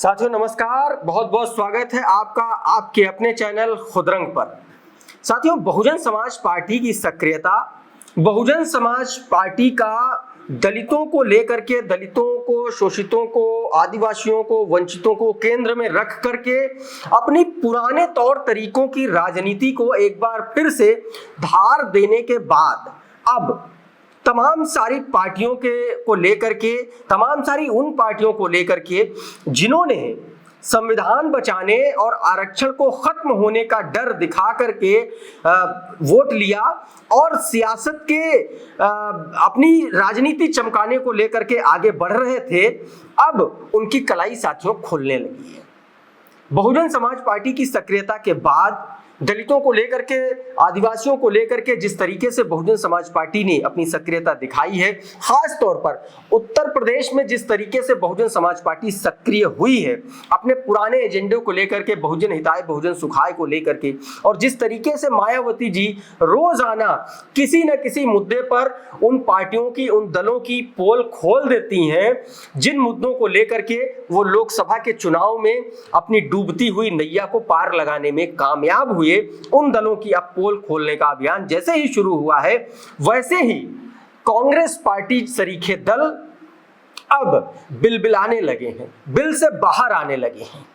साथियों नमस्कार, बहुत बहुत स्वागत है आपका आपके अपने चैनल खुदरंग पर। साथियों, बहुजन समाज पार्टी की सक्रियता, बहुजन समाज पार्टी का दलितों को लेकर के, दलितों को, शोषितों को, आदिवासियों को, वंचितों को केंद्र में रख करके अपनी पुराने तौर तरीकों की राजनीति को एक बार फिर से धार देने के बाद अब तमाम सारी पार्टियों को लेकर के, तमाम सारी उन पार्टियों को लेकर के जिन्होंने संविधान बचाने और आरक्षण को खत्म होने का डर दिखा करके वोट लिया और सियासत के अपनी राजनीति चमकाने को लेकर के आगे बढ़ रहे थे, अब उनकी कलाई साथियों खुलने लगी है। बहुजन समाज पार्टी की सक्रियता के बाद दलितों को लेकर के, आदिवासियों को लेकर के जिस तरीके से बहुजन समाज पार्टी ने अपनी सक्रियता दिखाई है, खास तौर पर उत्तर प्रदेश में जिस तरीके से बहुजन समाज पार्टी सक्रिय हुई है अपने पुराने एजेंडे को लेकर के, बहुजन हिताय बहुजन सुखाय को लेकर के, और जिस तरीके से मायावती जी रोजाना किसी न किसी मुद्दे पर उन पार्टियों की, उन दलों की पोल खोल देती हैं जिन मुद्दों को लेकर के वो लोकसभा के चुनाव में अपनी डूबती हुई नैया को पार लगाने में कामयाब हुए, उन दलों की अब पोल खोलने का अभियान जैसे ही शुरू हुआ है, वैसे ही कांग्रेस पार्टी सरीखे दल अब बिलबिलाने लगे हैं, बिल से बाहर आने लगे हैं।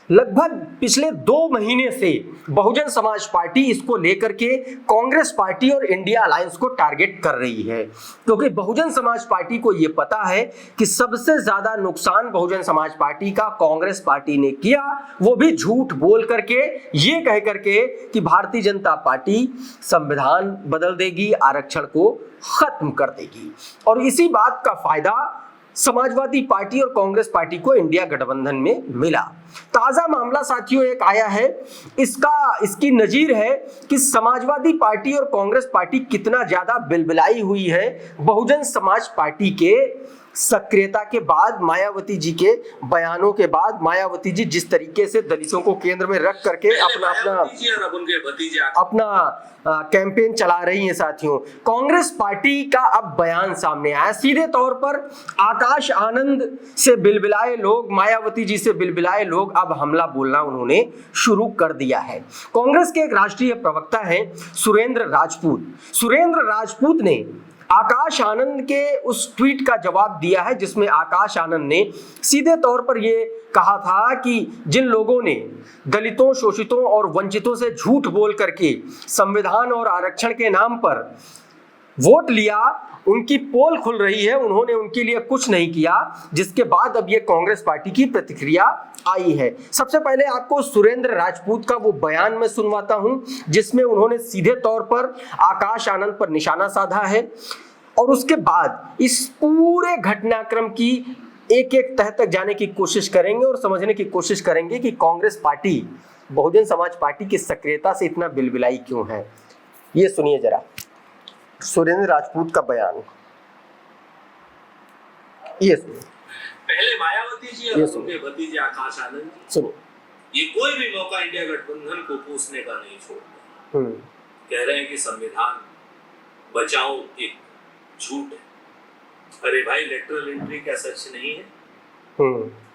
लगभग पिछले 2 महीने से बहुजन समाज पार्टी इसको लेकर के कांग्रेस पार्टी और इंडिया अलायंस को टारगेट कर रही है, क्योंकि बहुजन समाज पार्टी को यह पता है कि सबसे ज्यादा नुकसान बहुजन समाज पार्टी का कांग्रेस पार्टी ने किया, वो भी झूठ बोल करके, ये कह करके कि भारतीय जनता पार्टी संविधान बदल देगी, आरक्षण को खत्म कर देगी। और इसी बात का फायदा समाजवादी पार्टी और कांग्रेस पार्टी को इंडिया गठबंधन में मिला। ताजा मामला साथियों एक आया है, इसकी नजीर है कि समाजवादी पार्टी और कांग्रेस पार्टी कितना ज्यादा बिलबिलाई हुई है बहुजन समाज पार्टी के सक्रियता के बाद, मायावती जी के बयानों के बाद। मायावती जी जिस तरीके से दलितों को केंद्र में रख करके अपना कैंपेन चला रही हैं साथियों, कांग्रेस पार्टी का अब बयान सामने आया। सीधे तौर पर आकाश आनंद से बिलबिलाए लोग, मायावती जी से बिलबिलाए लोग अब हमला बोलना उन्होंने शुरू कर दिया है। कांग्रेस के एक राष्ट्रीय प्रवक्ता हैं सुरेंद्र राजपूत ने आकाश आनंद के उस ट्वीट का जवाब दिया है जिसमें आकाश आनंद ने सीधे तौर पर यह कहा था कि जिन लोगों ने दलितों, शोषितों और वंचितों से झूठ बोल करके संविधान और आरक्षण के नाम पर वोट लिया, उनकी पोल खुल रही है, उन्होंने उनके लिए कुछ नहीं किया, जिसके बाद अब ये कांग्रेस पार्टी की प्रतिक्रिया आई है। सबसे पहले आपको सुरेंद्र राजपूत का वो बयान मैं सुनवाता हूं जिसमें उन्होंने सीधे तौर पर आकाश आनंद पर निशाना साधा है, और उसके बाद इस पूरे घटनाक्रम की एक एक तह तक जाने की कोशिश करेंगे और समझने की कोशिश करेंगे कि कांग्रेस पार्टी बहुजन समाज पार्टी की सक्रियता से इतना बिलबिलाई क्यों है। ये सुनिए जरा सुरेंद्र राजपूत का बयान, ये सुनिए। पहले मायावती जी और उनके भतीजे आकाश आनंद जी, सुनो, ये कोई भी मौका इंडिया गठबंधन को पूछने का नहीं छोड़ते। कह रहे हैं कि संविधान बचाओ एक झूठ है। अरे भाई, लेटरल एंट्री क्या सच नहीं है?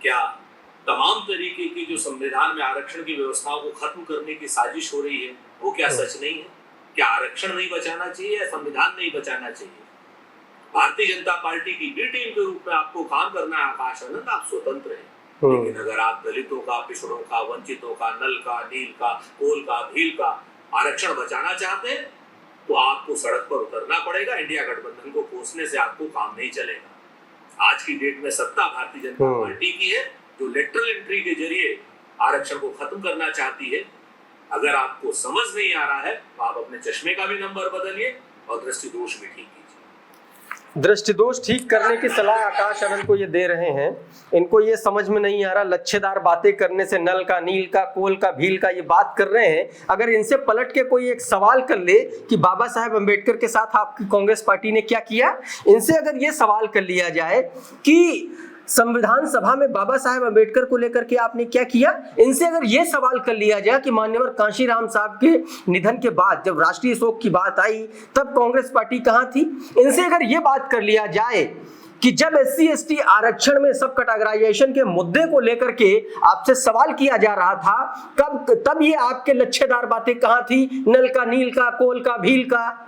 क्या तमाम तरीके की जो संविधान में आरक्षण की व्यवस्थाओं को खत्म करने की साजिश हो रही है वो क्या सच नहीं है? क्या आरक्षण नहीं बचाना चाहिए या संविधान नहीं बचाना चाहिए? भारतीय जनता पार्टी की बी टीम के रूप में आपको काम करना है आकाश आनंद, आप स्वतंत्र हैं। लेकिन अगर आप दलितों का, पिछड़ों का, वंचितों का, नल का, नील का, कोल का, भील का आरक्षण बचाना चाहते हैं तो आपको सड़क पर उतरना पड़ेगा। इंडिया गठबंधन को कोसने से आपको काम नहीं चलेगा। आज की डेट में सत्ता भारतीय जनता पार्टी की है जो लेटरल एंट्री के जरिए आरक्षण को खत्म करना चाहती है। अगर आपको समझ नहीं आ रहा है तो आप अपने चश्मे का भी नंबर बदलिए और दृष्टि दोष भी ठीक कीजिए। दृष्टि दोष ठीक करने की सलाह आकाश आनंद को ये दे रहे हैं। इनको ये समझ में नहीं आ रहा, लच्छेदार बातें करने से, नल का, नील का, कोल का, भील का ये बात कर रहे हैं। अगर इनसे पलट के कोई एक सवाल कर ले कि बाबा साहेब अम्बेडकर के साथ आपकी कांग्रेस पार्टी ने क्या किया, इनसे अगर ये सवाल कर लिया जाए कि संविधान सभा में बाबा साहेब अम्बेडकर को लेकर के आपने क्या किया, इनसे अगर यह सवाल कर लिया जाए कि मान्यवर कांशीराम साहब के निधन के बाद जब राष्ट्रीय शोक की बात आई तब कांग्रेस पार्टी कहां थी, इनसे अगर यह बात कर लिया जाए कि जब SC/ST आरक्षण में सब कैटेगराइजेशन के मुद्दे को लेकर के आपसे सवाल किया जा रहा था, तब ये आपके लच्छेदार बातें कहां थी? नल का, नील का, कोल का, भील का।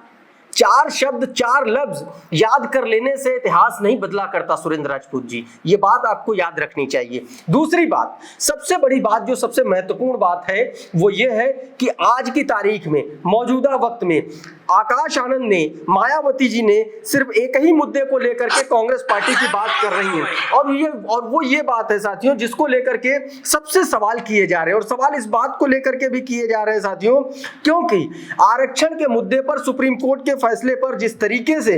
4 शब्द 4 लफ्ज याद कर लेने से इतिहास नहीं बदला करता सुरेंद्र राजपूत जी, ये बात आपको याद रखनी चाहिए। दूसरी बात, सबसे बड़ी बात, जो सबसे महत्वपूर्ण बात है, वो ये है कि आज की तारीख में, मौजूदा वक्त में आकाश आनंद ने, मायावती जी ने सिर्फ एक ही मुद्दे को लेकर के कांग्रेस पार्टी की बात कर रही है, और वो ये बात है साथियों जिसको लेकर के सबसे सवाल किए जा रहे हैं। और सवाल इस बात को लेकर के भी किए जा रहे हैं साथियों, क्योंकि आरक्षण के मुद्दे पर सुप्रीम कोर्ट के फैसले पर जिस तरीके से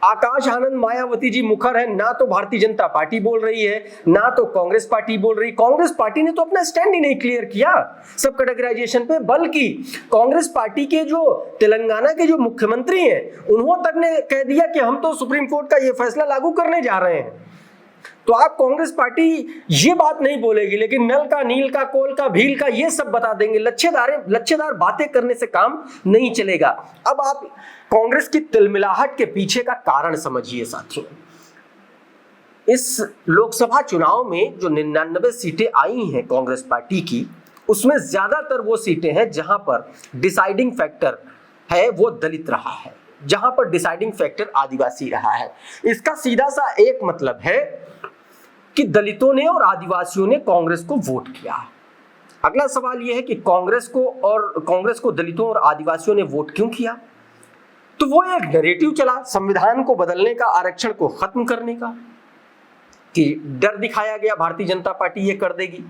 आकाश आनंद, मायावती जी मुखर है, ना तो भारतीय जनता पार्टी बोल रही है, ना तो कांग्रेस पार्टी बोल रही। कांग्रेस पार्टी ने तो अपना स्टैंड ही नहीं क्लियर किया सब कैटेगराइजेशन पे, बल्कि कांग्रेस पार्टी के जो तेलंगाना के जो मुख्यमंत्री हैं, उन्होंने तक ने कह दिया कि हम तो सुप्रीम कोर्ट का ये फैसला लागू करने जा रहे हैं। तो आप कांग्रेस पार्टी ये बात नहीं बोलेगी, लेकिन नल का, नील का, कोल का, भील का ये सब बता देंगे। लच्छेदार बातें करने से काम नहीं चलेगा। अब आप कांग्रेस की तिलमिलाहट के पीछे का कारण समझिए साथियों। इस लोकसभा चुनाव में जो 99 सीटें आई हैं कांग्रेस पार्टी की, उसमें ज्यादातर वो सीटें हैं जहां पर डिसाइडिंग फैक्टर है वो दलित रहा है, जहां पर डिसाइडिंग फैक्टर आदिवासी रहा है। इसका सीधा सा एक मतलब है कि दलितों ने और आदिवासियों ने कांग्रेस को वोट किया। अगला सवाल यह है कि कांग्रेस को दलितों और आदिवासियों ने वोट क्यों किया? तो वो एक नैरेटिव चला संविधान को बदलने का, आरक्षण को खत्म करने का, कि डर दिखाया गया भारतीय जनता पार्टी ये कर देगी।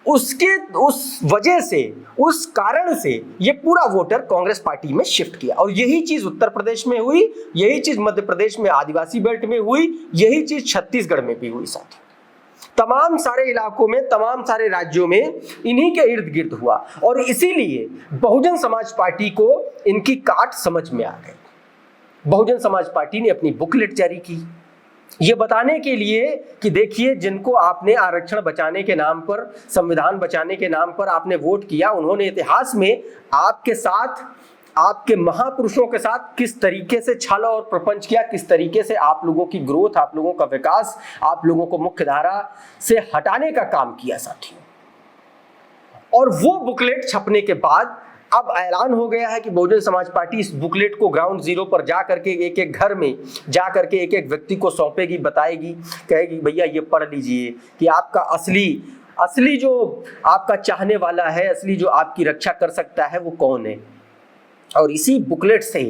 उस वजह से, उस कारण से ये पूरा वोटर कांग्रेस पार्टी में शिफ्ट किया। और यही चीज उत्तर प्रदेश में हुई, यही चीज मध्य प्रदेश में आदिवासी बेल्ट में हुई, यही चीज छत्तीसगढ़ में भी हुई साथी। तमाम सारे इलाकों में, तमाम सारे राज्यों में इन्हीं के इर्द गिर्द हुआ। और इसीलिए बहुजन समाज पार्टी को इनकी काट समझ में आ गई। बहुजन समाज पार्टी ने अपनी बुकलेट जारी की, ये बताने के लिए कि देखिए, जिनको आपने आरक्षण बचाने के नाम पर, संविधान बचाने के नाम पर आपने वोट किया, उन्होंने इतिहास में आपके साथ, आपके महापुरुषों के साथ किस तरीके से छल और प्रपंच किया, किस तरीके से आप लोगों की ग्रोथ, आप लोगों का विकास, आप लोगों को मुख्य धारा से हटाने का काम किया साथियों। और वो बुकलेट छपने के बाद अब ऐलान हो गया है कि बहुजन समाज पार्टी इस बुकलेट को ग्राउंड जीरो पर जा करके एक एक घर में जा करके एक एक व्यक्ति को सौंपेगी, बताएगी, कहेगी भैया ये पढ़ लीजिए कि आपका असली जो आपका चाहने वाला है, असली जो आपकी रक्षा कर सकता है वो कौन है। और इसी बुकलेट से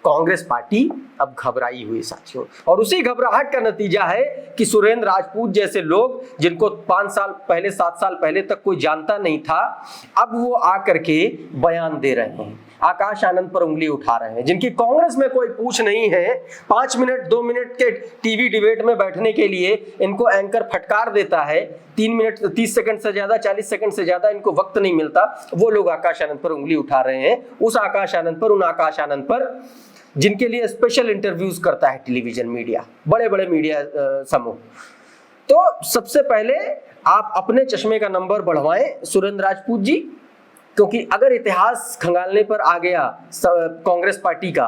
कांग्रेस पार्टी अब घबराई हुई साथियों। और उसी घबराहट का नतीजा है कि सुरेंद्र राजपूत जैसे लोग, जिनको 5 साल पहले, 7 साल पहले तक कोई जानता नहीं था, अब वो आकर के बयान दे रहे हैं, आकाश आनंद पर उंगली उठा रहे हैं। जिनकी कांग्रेस में कोई पूछ नहीं है, 5 मिनट 2 मिनट के टीवी डिबेट में बैठने के लिए इनको एंकर फटकार देता है, 3 मिनट 30 सेकंड से ज्यादा, 40 सेकंड से ज्यादा इनको वक्त नहीं मिलता, वो लोग आकाश आनंद पर उंगली उठा रहे हैं। उस आकाश आनंद पर, उन आकाश आनंद पर जिनके लिए स्पेशल इंटरव्यूज करता है टेलीविजन मीडिया, बड़े बड़े मीडिया समूह। तो सबसे पहले आप अपने चश्मे का नंबर बढ़वाएं सुरेंद्र राजपूत जी, क्योंकि अगर इतिहास खंगालने पर आ गया कांग्रेस पार्टी का,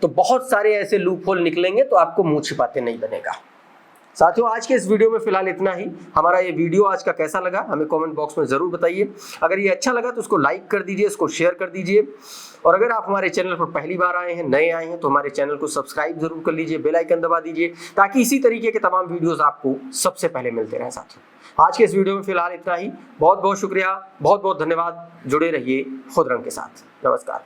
तो बहुत सारे ऐसे लूपहोल निकलेंगे, तो आपको मुंह छिपाते नहीं बनेगा। साथियों, आज के इस वीडियो में फिलहाल इतना ही। हमारा ये वीडियो आज का कैसा लगा हमें कमेंट बॉक्स में जरूर बताइए। अगर ये अच्छा लगा तो उसको लाइक कर दीजिए, इसको शेयर कर दीजिए। और अगर आप हमारे चैनल पर पहली बार आए हैं, नए आए हैं, तो हमारे चैनल को सब्सक्राइब जरूर कर लीजिए, बेल आइकन दबा दीजिए, ताकि इसी तरीके के तमाम वीडियोस आपको सबसे पहले मिलते रहें। साथियों, आज के इस वीडियो में फिलहाल इतना ही। बहुत बहुत शुक्रिया, बहुत बहुत धन्यवाद। जुड़े रहिए खुद रंग के साथ। नमस्कार।